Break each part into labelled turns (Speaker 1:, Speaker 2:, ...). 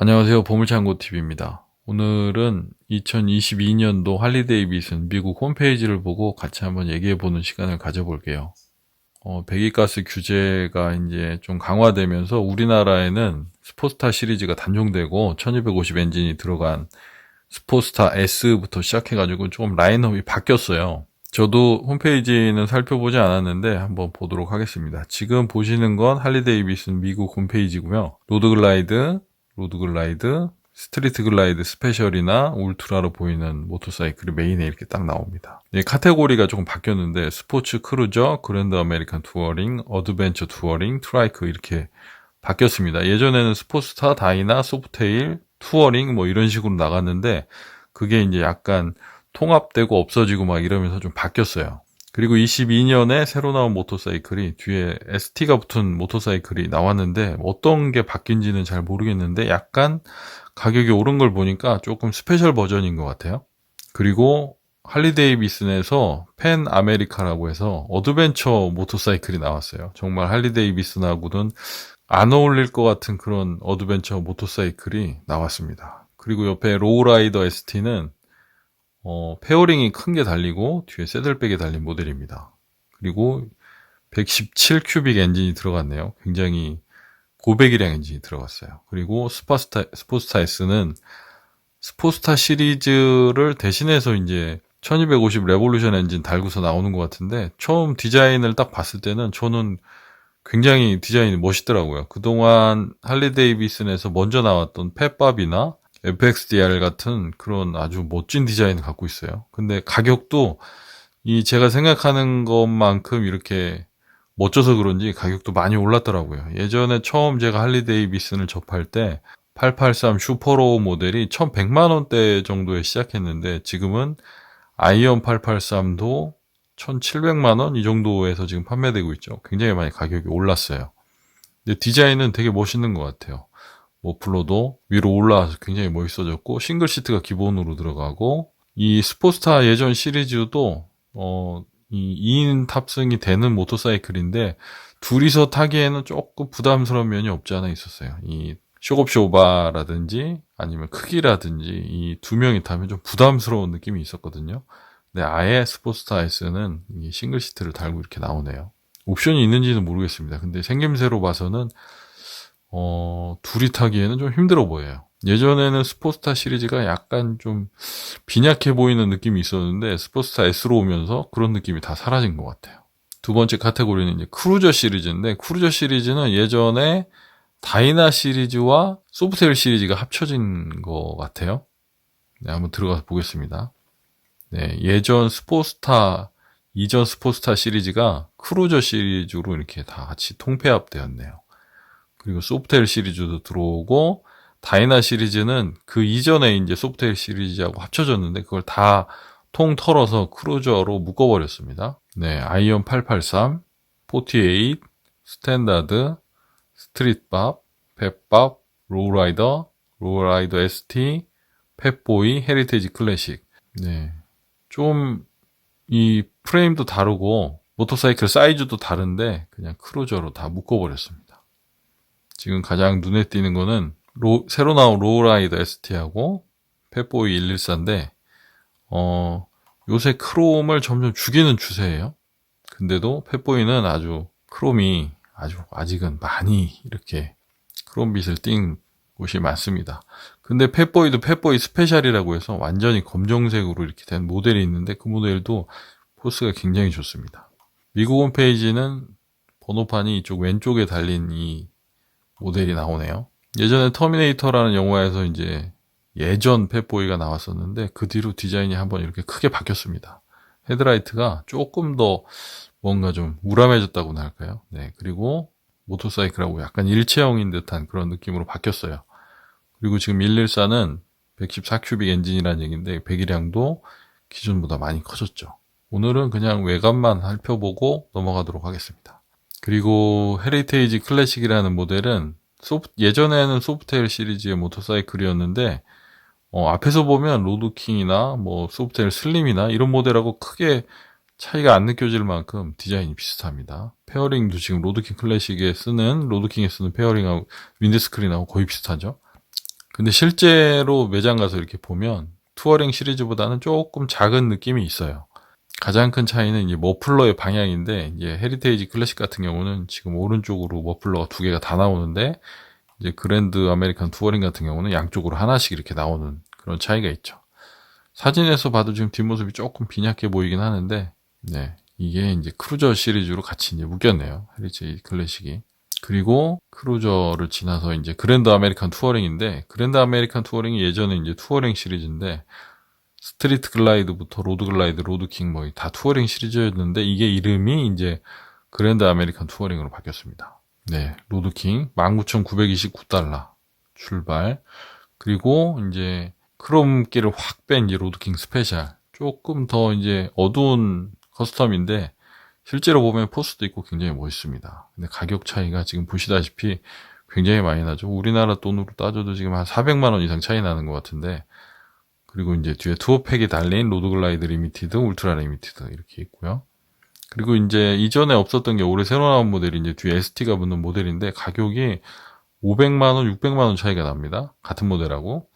Speaker 1: 안녕하세요. 보물창고TV입니다. 오늘은 2022년도 할리 데이비슨 미국 홈페이지를 보고 같이 한번 얘기해보는 시간을 가져볼게요. 배기가스 규제가 이제 좀 강화되면서 우리나라에는 스포스타 시리즈가 단종되고 1250 엔진이 들어간 스포스타 S부터 시작해가지고 조금 라인업이 바뀌었어요. 저도 홈페이지는 살펴보지 않았는데 한번 보도록 하겠습니다. 지금 보시는 건 할리 데이비슨 미국 홈페이지고요. 로드 글라이드, 스트리트 글라이드 스페셜이나 울트라로 보이는 모터사이클이 메인에 이렇게 딱 나옵니다. 카테고리가 조금 바뀌었는데 스포츠 크루저, 그랜드 아메리칸 투어링, 어드벤처 투어링, 트라이크 이렇게 바뀌었습니다. 예전에는 스포츠스타, 다이나, 소프테일, 투어링 뭐 이런 식으로 나갔는데 그게 이제 약간 통합되고 없어지고 막 이러면서 좀 바뀌었어요. 그리고 22년에 새로 나온 모터사이클이 뒤에 ST가 붙은 모터사이클이 나왔는데 어떤 게 바뀐지는 잘 모르겠는데 약간 가격이 오른 걸 보니까 조금 스페셜 버전인 것 같아요. 그리고 할리 데이비슨에서 팬 아메리카라고 해서 어드벤처 모터사이클이 나왔어요. 정말 할리 데이비슨하고는 안 어울릴 것 같은 그런 어드벤처 모터사이클이 나왔습니다. 그리고 옆에 로우라이더 ST는 페어링이 큰 게 달리고 뒤에 새들백에 달린 모델입니다. 그리고 117 큐빅 엔진이 들어갔네요. 굉장히 고배기량 엔진이 들어갔어요. 그리고 스포스타 S는 스포스타 시리즈를 대신해서 이제 1250 레볼루션 엔진 달고서 나오는 것 같은데 처음 디자인을 딱 봤을 때는 저는 굉장히 디자인이 멋있더라고요. 그동안 할리 데이비슨에서 먼저 나왔던 펫밥이나 FXDR 같은 그런 아주 멋진 디자인을 갖고 있어요. 근데 가격도 제가 생각하는 것만큼 이렇게 멋져서 그런지 가격도 많이 올랐더라고요. 예전에 처음 제가 할리 데이비슨을 접할 때 883 슈퍼로우 모델이 1100만 원대 정도에 시작했는데 지금은 아이언 883도 1700만 원 이 정도에서 지금 판매되고 있죠. 굉장히 많이 가격이 올랐어요. 근데 디자인은 되게 멋있는 것 같아요. 머플러도 위로 올라와서 굉장히 멋있어졌고 싱글 시트가 기본으로 들어가고 이 스포스타 예전 시리즈도 이 2인 탑승이 되는 모터사이클인데 둘이서 타기에는 조금 부담스러운 면이 없지 않아 있었어요. 이 쇼겁쇼바라든지 아니면 크기라든지 이 두 명이 타면 좀 부담스러운 느낌이 있었거든요. 근데 아예 스포스타 S는 이 싱글 시트를 달고 이렇게 나오네요. 옵션이 있는지는 모르겠습니다. 근데 생김새로 봐서는 둘이 타기에는 좀 힘들어 보여요. 예전에는 스포스타 시리즈가 약간 좀 빈약해 보이는 느낌이 있었는데 스포스타 S로 오면서 그런 느낌이 다 사라진 것 같아요. 두 번째 카테고리는 이제 크루저 시리즈인데 크루저 시리즈는 예전에 다이나 시리즈와 소프트웨어 시리즈가 합쳐진 것 같아요. 네, 한번 들어가서 보겠습니다. 네, 이전 스포스타 시리즈가 크루저 시리즈로 이렇게 다 같이 통폐합되었네요. 그리고 소프트웨어 시리즈도 들어오고 다이나 시리즈는 그 이전에 이제 소프트웨어 시리즈하고 합쳐졌는데 그걸 다 통 털어서 크루저로 묶어버렸습니다. 네, 아이언 883, 48, 스탠다드, 스트릿밥, 펫밥, 로우라이더 ST, 펫보이, 헤리테이지 클래식. 네, 좀 이 프레임도 다르고 모터사이클 사이즈도 다른데 그냥 크루저로 다 묶어버렸습니다. 지금 가장 눈에 띄는 거는 새로 나온 로우라이더 ST하고 펫보이 114인데 요새 크롬을 점점 죽이는 추세예요. 근데도 펫보이는 아주 크롬이 아직은 많이 이렇게 크롬빛을 띈 곳이 많습니다. 근데 펫보이도 펫보이 스페셜이라고 해서 완전히 검정색으로 이렇게 된 모델이 있는데 그 모델도 포스가 굉장히 좋습니다. 미국 홈페이지는 번호판이 이쪽 왼쪽에 달린 이 모델이 나오네요. 예전에 터미네이터라는 영화에서 이제 예전 펫보이가 나왔었는데 그 뒤로 디자인이 한번 이렇게 크게 바뀌었습니다. 헤드라이트가 조금 더 뭔가 좀 우람해졌다고나 할까요? 네, 그리고 모터사이클하고 약간 일체형인 듯한 그런 느낌으로 바뀌었어요. 그리고 지금 114는 114 큐빅 엔진이라는 얘기인데 배기량도 기존보다 많이 커졌죠. 오늘은 그냥 외관만 살펴보고 넘어가도록 하겠습니다. 그리고 헤리테이지 클래식이라는 모델은 예전에는 소프트웨어 시리즈의 모터사이클이었는데 앞에서 보면 로드킹이나 뭐 소프트웨어 슬림이나 이런 모델하고 크게 차이가 안 느껴질 만큼 디자인이 비슷합니다. 페어링도 지금 로드킹에 쓰는 페어링하고 윈드스크린하고 거의 비슷하죠. 근데 실제로 매장 가서 이렇게 보면 투어링 시리즈보다는 조금 작은 느낌이 있어요. 가장 큰 차이는 이제 머플러의 방향인데, 이제 헤리테이지 클래식 같은 경우는 지금 오른쪽으로 머플러가 두 개가 다 나오는데, 이제 그랜드 아메리칸 투어링 같은 경우는 양쪽으로 하나씩 이렇게 나오는 그런 차이가 있죠. 사진에서 봐도 지금 뒷모습이 조금 빈약해 보이긴 하는데, 네. 이게 이제 크루저 시리즈로 같이 이제 묶였네요. 헤리테이지 클래식이. 그리고 크루저를 지나서 이제 그랜드 아메리칸 투어링인데, 그랜드 아메리칸 투어링이 예전에 이제 투어링 시리즈인데, 스트리트 글라이드부터 로드 글라이드, 로드킹 뭐 다 투어링 시리즈였는데, 이게 이름이 이제 그랜드 아메리칸 투어링으로 바뀌었습니다. 네, 로드킹 19,929달러 출발. 그리고 이제 크롬기를 확 뺀 이제 로드킹 스페셜. 조금 더 이제 어두운 커스텀인데, 실제로 보면 포스도 있고 굉장히 멋있습니다. 근데 가격 차이가 지금 보시다시피 굉장히 많이 나죠. 우리나라 돈으로 따져도 지금 한 400만 원 이상 차이 나는 것 같은데, 그리고 이제 뒤에 투어팩이 달린 로드글라이드 리미티드, 울트라 리미티드 이렇게 있고요. 그리고 이제 이전에 없었던 게 올해 새로 나온 모델이 이제 뒤에 ST가 붙는 모델인데, 가격이 500만 원, 600만 원 차이가 납니다. 같은 모델하고.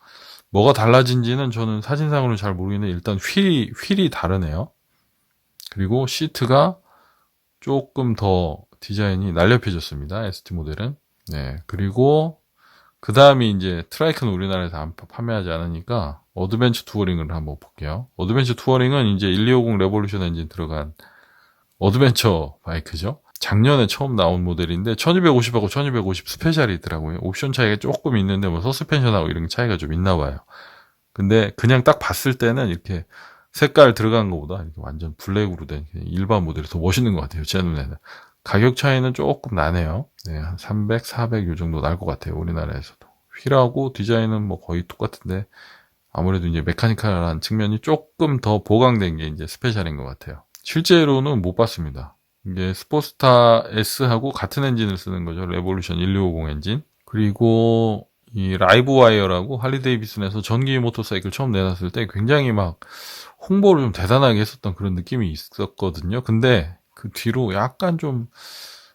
Speaker 1: 뭐가 달라진지는 저는 사진상으로는 잘 모르겠는데, 일단 휠이 다르네요. 그리고 시트가 조금 더 디자인이 날렵해졌습니다. ST 모델은. 네. 그리고 그 다음이 이제 트라이크는 우리나라에서 안 판매하지 않으니까 어드벤처 투어링을 한번 볼게요. 어드벤처 투어링은 이제 1250 레볼루션 엔진 들어간 어드벤처 바이크죠. 작년에 처음 나온 모델인데 1250하고 1250 스페셜이 있더라고요. 옵션 차이가 조금 있는데 뭐 서스펜션하고 이런 차이가 좀 있나 봐요. 근데 그냥 딱 봤을 때는 이렇게 색깔 들어간 것보다 이렇게 완전 블랙으로 된 일반 모델이 더 멋있는 것 같아요. 제 눈에는. 가격 차이는 조금 나네요. 네, 한 300, 400 요 정도 날 것 같아요. 우리나라에서도. 휠하고 디자인은 뭐 거의 똑같은데, 아무래도 이제 메카니컬한 측면이 조금 더 보강된 게 이제 스페셜인 것 같아요. 실제로는 못 봤습니다. 이게 스포츠스타 S하고 같은 엔진을 쓰는 거죠. 레볼루션 1250 엔진. 그리고 이 라이브 와이어라고 할리 데이비슨에서 전기 모터사이클 처음 내놨을 때 굉장히 막 홍보를 좀 대단하게 했었던 그런 느낌이 있었거든요. 근데 그 뒤로 약간 좀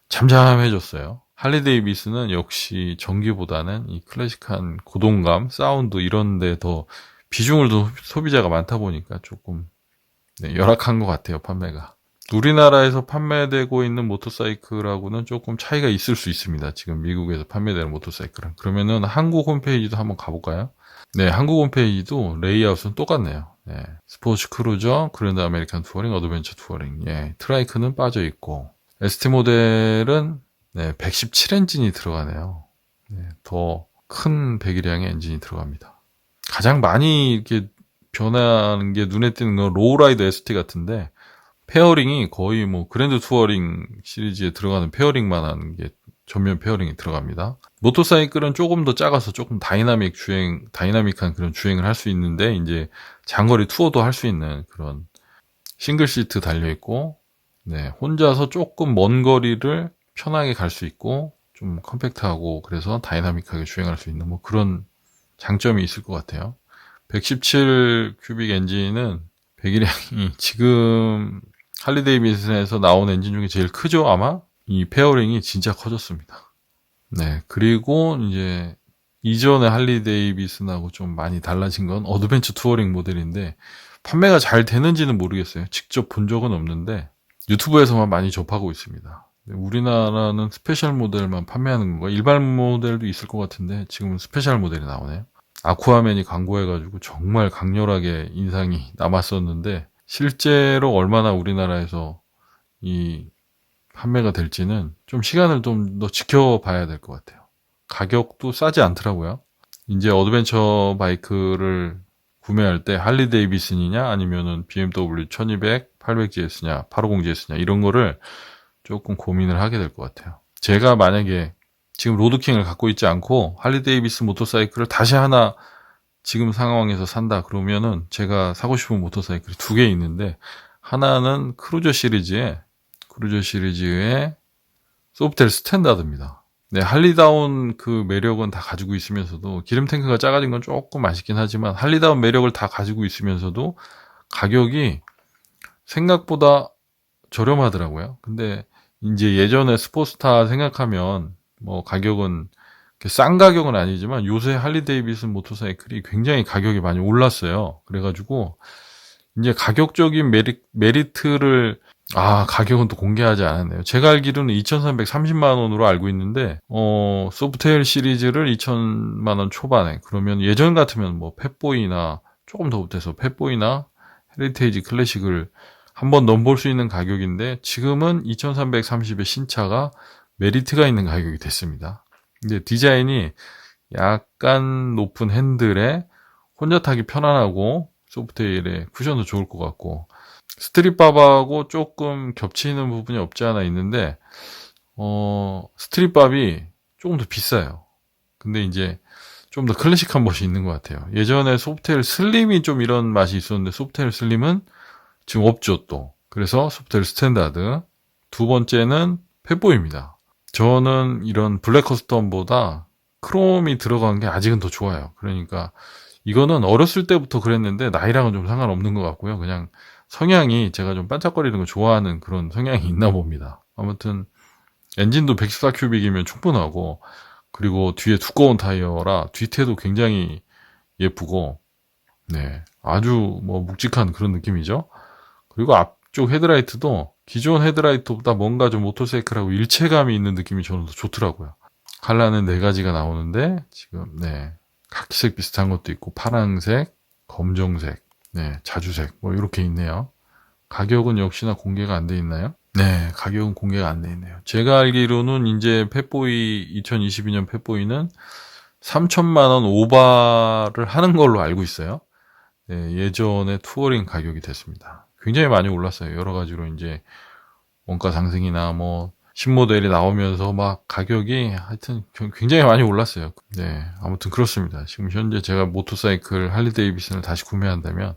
Speaker 1: 잠잠해졌어요. 할리 데이비스는 역시 전기보다는 이 클래식한 고동감, 사운드 이런 데 더 비중을 둔 소비자가 많다 보니까 조금 열악한 것 같아요, 판매가. 우리나라에서 판매되고 있는 모터사이클하고는 조금 차이가 있을 수 있습니다. 지금 미국에서 판매되는 모터사이클은. 그러면은 한국 홈페이지도 한번 가볼까요? 네, 한국 홈페이지도 레이아웃은 똑같네요. 네, 스포츠 크루저, 그랜드 아메리칸 투어링, 어드벤처 투어링. 예, 트라이크는 빠져 있고, ST 모델은 117 엔진이 들어가네요. 네, 더 큰 배기량의 엔진이 들어갑니다. 가장 많이 이렇게 변하는 게 눈에 띄는 건 로우라이더 ST 같은데, 페어링이 거의 뭐 그랜드 투어링 시리즈에 들어가는 페어링만한 게 전면 페어링이 들어갑니다. 모터사이클은 조금 더 작아서 조금 다이나믹한 그런 주행을 할 수 있는데, 이제 장거리 투어도 할 수 있는 그런 싱글 시트 달려 있고, 네, 혼자서 조금 먼 거리를 편하게 갈 수 있고, 좀 컴팩트하고, 그래서 다이나믹하게 주행할 수 있는 뭐 그런 장점이 있을 것 같아요. 117 큐빅 엔진은 배기량이 지금 할리 데이비슨에서 나온 엔진 중에 제일 크죠, 아마? 이 페어링이 진짜 커졌습니다. 네, 그리고 이제 이전에 할리 데이비슨하고 좀 많이 달라진 건 어드벤처 투어링 모델인데, 판매가 잘 되는지는 모르겠어요. 직접 본 적은 없는데 유튜브에서만 많이 접하고 있습니다. 우리나라는 스페셜 모델만 판매하는 건가? 일반 모델도 있을 것 같은데 지금은 스페셜 모델이 나오네요. 아쿠아맨이 광고해가지고 정말 강렬하게 인상이 남았었는데, 실제로 얼마나 우리나라에서 이 판매가 될지는 좀 시간을 좀 더 지켜봐야 될 것 같아요. 가격도 싸지 않더라고요. 이제 어드벤처 바이크를 구매할 때 할리 데이비슨이냐 아니면은 BMW 1200, 800GS냐, 850GS냐 이런 거를 조금 고민을 하게 될 것 같아요. 제가 만약에 지금 로드킹을 갖고 있지 않고 할리 데이비슨 모터사이클을 다시 하나 지금 상황에서 산다 그러면은 제가 사고 싶은 모터사이클이 두 개 있는데, 하나는 크루저 시리즈의 소프텔 스탠다드입니다. 네, 할리다운 그 매력은 다 가지고 있으면서도, 기름 탱크가 작아진 건 조금 아쉽긴 하지만 할리다운 매력을 다 가지고 있으면서도 가격이 생각보다 저렴하더라고요. 근데 이제 예전에 스포츠스타 생각하면 뭐 가격은 싼 가격은 아니지만 요새 할리 데이비슨 모터사이클이 굉장히 가격이 많이 올랐어요. 그래가지고 이제 가격적인 메리트를 가격은 또 공개하지 않았네요. 제가 알기로는 2,330만 원으로 알고 있는데 소프트웨어 시리즈를 2,000만 원 초반에, 그러면 예전 같으면 뭐 팻보이나 조금 더 못해서 팻보이나 헤리테이지 클래식을 한번 넘볼 수 있는 가격인데, 지금은 2,330의 신차가 메리트가 있는 가격이 됐습니다. 근데 디자인이 약간 높은 핸들에 혼자 타기 편안하고 소프트웨어에 쿠션도 좋을 것 같고, 스트릿밥하고 조금 겹치는 부분이 없지 않아 있는데 스트릿밥이 조금 더 비싸요. 근데 이제 좀 더 클래식한 멋이 있는 것 같아요. 예전에 소프트웨어 슬림이 좀 이런 맛이 있었는데, 소프트웨어 슬림은 지금 없죠 또. 그래서 소프트웨어 스탠다드. 두 번째는 팻보이입니다. 저는 이런 블랙 커스텀보다 크롬이 들어간 게 아직은 더 좋아요. 그러니까 이거는 어렸을 때부터 그랬는데 나이랑은 좀 상관없는 것 같고요. 그냥 성향이, 제가 좀 반짝거리는 거 좋아하는 그런 성향이 있나 봅니다. 아무튼 엔진도 114큐빅이면 충분하고, 그리고 뒤에 두꺼운 타이어라 뒤태도 굉장히 예쁘고, 네, 아주 뭐 묵직한 그런 느낌이죠. 그리고 앞쪽 헤드라이트도 기존 헤드라이트보다 뭔가 좀 모터사이클하고 일체감이 있는 느낌이 저는 더 좋더라고요. 컬러는 4가지가 나오는데 지금 카키색 비슷한 것도 있고, 파란색, 검정색, 자주색 뭐 이렇게 있네요. 가격은 역시나 공개가 안 돼 있나요? 네, 가격은 공개가 안 돼 있네요. 제가 알기로는 이제 펫보이 2022년 펫보이는 3천만 원 오바를 하는 걸로 알고 있어요. 네, 예전에 투어링 가격이 됐습니다. 굉장히 많이 올랐어요. 여러 가지로 이제 원가 상승이나 뭐 신모델이 나오면서 막 가격이 하여튼 굉장히 많이 올랐어요. 네, 아무튼 그렇습니다. 지금 현재 제가 모터사이클 할리 데이비슨을 다시 구매한다면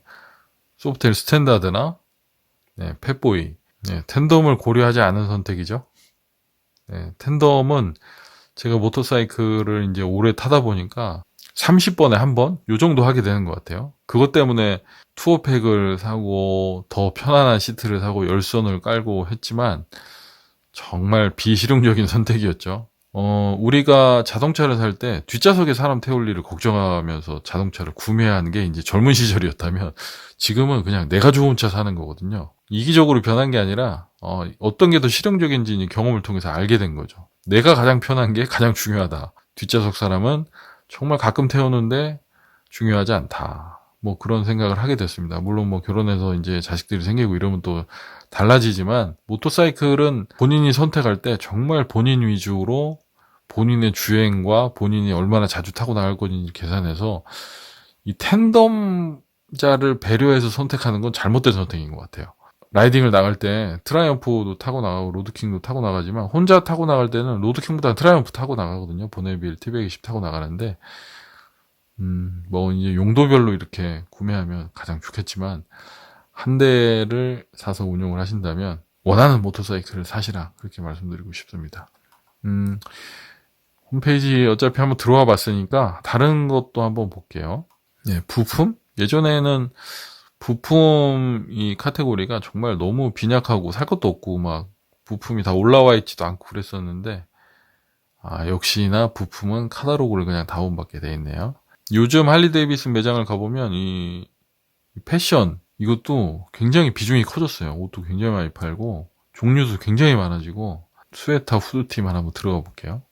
Speaker 1: 소프트웨어 스탠다드나 펫보이, 텐덤을 고려하지 않은 선택이죠. 텐덤은 제가 모터사이클을 이제 오래 타다 보니까 30번에 한 번? 요 정도 하게 되는 것 같아요. 그것 때문에 투어팩을 사고 더 편안한 시트를 사고 열선을 깔고 했지만 정말 비실용적인 선택이었죠. 우리가 자동차를 살 때 뒷좌석에 사람 태울 일을 걱정하면서 자동차를 구매한 게 이제 젊은 시절이었다면, 지금은 그냥 내가 좋은 차 사는 거거든요. 이기적으로 변한 게 아니라 어떤 게 더 실용적인지 경험을 통해서 알게 된 거죠. 내가 가장 편한 게 가장 중요하다. 뒷좌석 사람은 정말 가끔 태우는데 중요하지 않다. 뭐 그런 생각을 하게 됐습니다. 물론 뭐 결혼해서 이제 자식들이 생기고 이러면 또 달라지지만, 모터사이클은 본인이 선택할 때 정말 본인 위주로 본인의 주행과 본인이 얼마나 자주 타고 나갈 건지 계산해서 이 텐덤자를 배려해서 선택하는 건 잘못된 선택인 것 같아요. 라이딩을 나갈 때 트라이엄프도 타고 나가고 로드킹도 타고 나가지만, 혼자 타고 나갈 때는 로드킹보다 트라이엄프 타고 나가거든요. 보네빌 T120 타고 나가는데 뭐 이제 용도별로 이렇게 구매하면 가장 좋겠지만, 한 대를 사서 운용을 하신다면 원하는 모터사이클을 사시라, 그렇게 말씀드리고 싶습니다. 홈페이지 어차피 한번 들어와 봤으니까 다른 것도 한번 볼게요. 부품? 예전에는 부품 이 카테고리가 정말 너무 빈약하고 살 것도 없고 막 부품이 다 올라와 있지도 않고 그랬었는데, 역시나 부품은 카탈로그를 그냥 다운받게 돼 있네요. 요즘 할리 데이비슨 매장을 가보면 이 패션, 이것도 굉장히 비중이 커졌어요. 옷도 굉장히 많이 팔고 종류도 굉장히 많아지고, 스웨터 후드티만 한번 들어가 볼게요.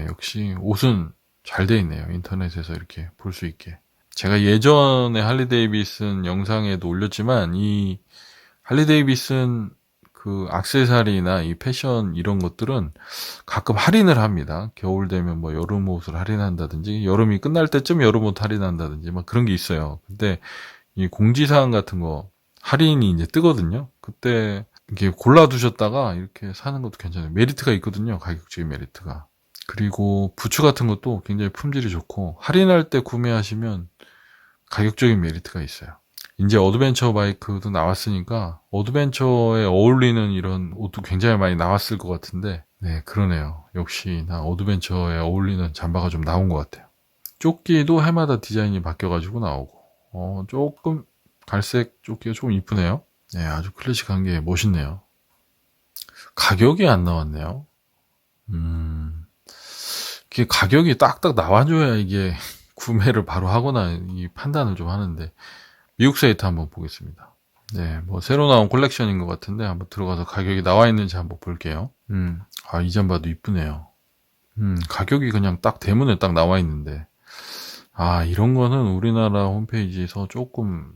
Speaker 1: 역시 옷은 잘 돼 있네요. 인터넷에서 이렇게 볼 수 있게. 제가 예전에 할리 데이비슨 영상에도 올렸지만, 이 할리 데이비슨 그 액세서리나 이 패션 이런 것들은 가끔 할인을 합니다. 겨울 되면 뭐 여름 옷을 할인한다든지, 여름이 끝날 때쯤 여름 옷 할인한다든지 막 그런 게 있어요. 근데 이 공지사항 같은 거 할인이 이제 뜨거든요. 그때 이렇게 골라두셨다가 이렇게 사는 것도 괜찮아요. 메리트가 있거든요. 가격적인 메리트가. 그리고 부츠 같은 것도 굉장히 품질이 좋고, 할인할 때 구매하시면 가격적인 메리트가 있어요. 이제 어드벤처 바이크도 나왔으니까 어드벤처에 어울리는 이런 옷도 굉장히 많이 나왔을 것 같은데, 그러네요. 역시나 어드벤처에 어울리는 잠바가 좀 나온 것 같아요. 조끼도 해마다 디자인이 바뀌어가지고 나오고, 조금 갈색 조끼가 조금 이쁘네요. 아주 클래식한 게 멋있네요. 가격이 안 나왔네요. 이게 가격이 딱딱 나와줘야 이게 구매를 바로 하거나 이 판단을 좀 하는데, 미국 사이트 한번 보겠습니다. 네, 뭐 새로 나온 콜렉션인 것 같은데 한번 들어가서 가격이 나와 있는지 한번 볼게요. 이 잠바도 이쁘네요. 가격이 그냥 딱 대문에 딱 나와 있는데, 이런 거는 우리나라 홈페이지에서 조금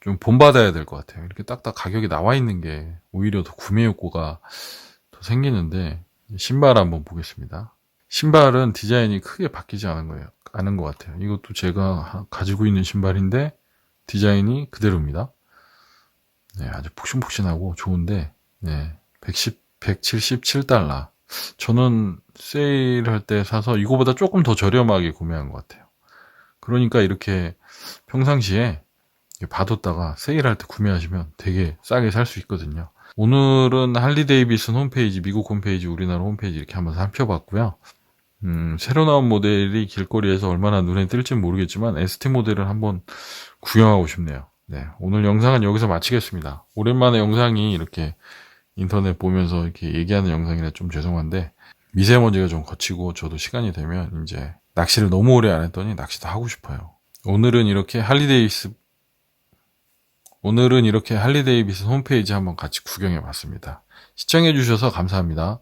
Speaker 1: 좀 본받아야 될 것 같아요. 이렇게 딱딱 가격이 나와 있는 게 오히려 더 구매 욕구가 더 생기는데, 신발 한번 보겠습니다. 신발은 디자인이 크게 바뀌지 않은 것 같아요. 이것도 제가 가지고 있는 신발인데, 디자인이 그대로입니다. 네, 아주 푹신푹신하고 좋은데, 네, 177달러. 저는 세일할 때 사서 이거보다 조금 더 저렴하게 구매한 것 같아요. 그러니까 이렇게 평상시에 봐뒀다가 세일할 때 구매하시면 되게 싸게 살 수 있거든요. 오늘은 할리 데이비슨 홈페이지, 미국 홈페이지, 우리나라 홈페이지 이렇게 한번 살펴봤고요. 새로 나온 모델이 길거리에서 얼마나 눈에 띌지 모르겠지만 ST 모델을 한번 구경하고 싶네요. 네, 오늘 영상은 여기서 마치겠습니다. 오랜만에 영상이 이렇게 인터넷 보면서 이렇게 얘기하는 영상이라 좀 죄송한데, 미세먼지가 좀 거치고 저도 시간이 되면 이제 낚시를 너무 오래 안 했더니 낚시도 하고 싶어요. 오늘은 이렇게 할리 데이비슨 홈페이지 한번 같이 구경해 봤습니다. 시청해 주셔서 감사합니다.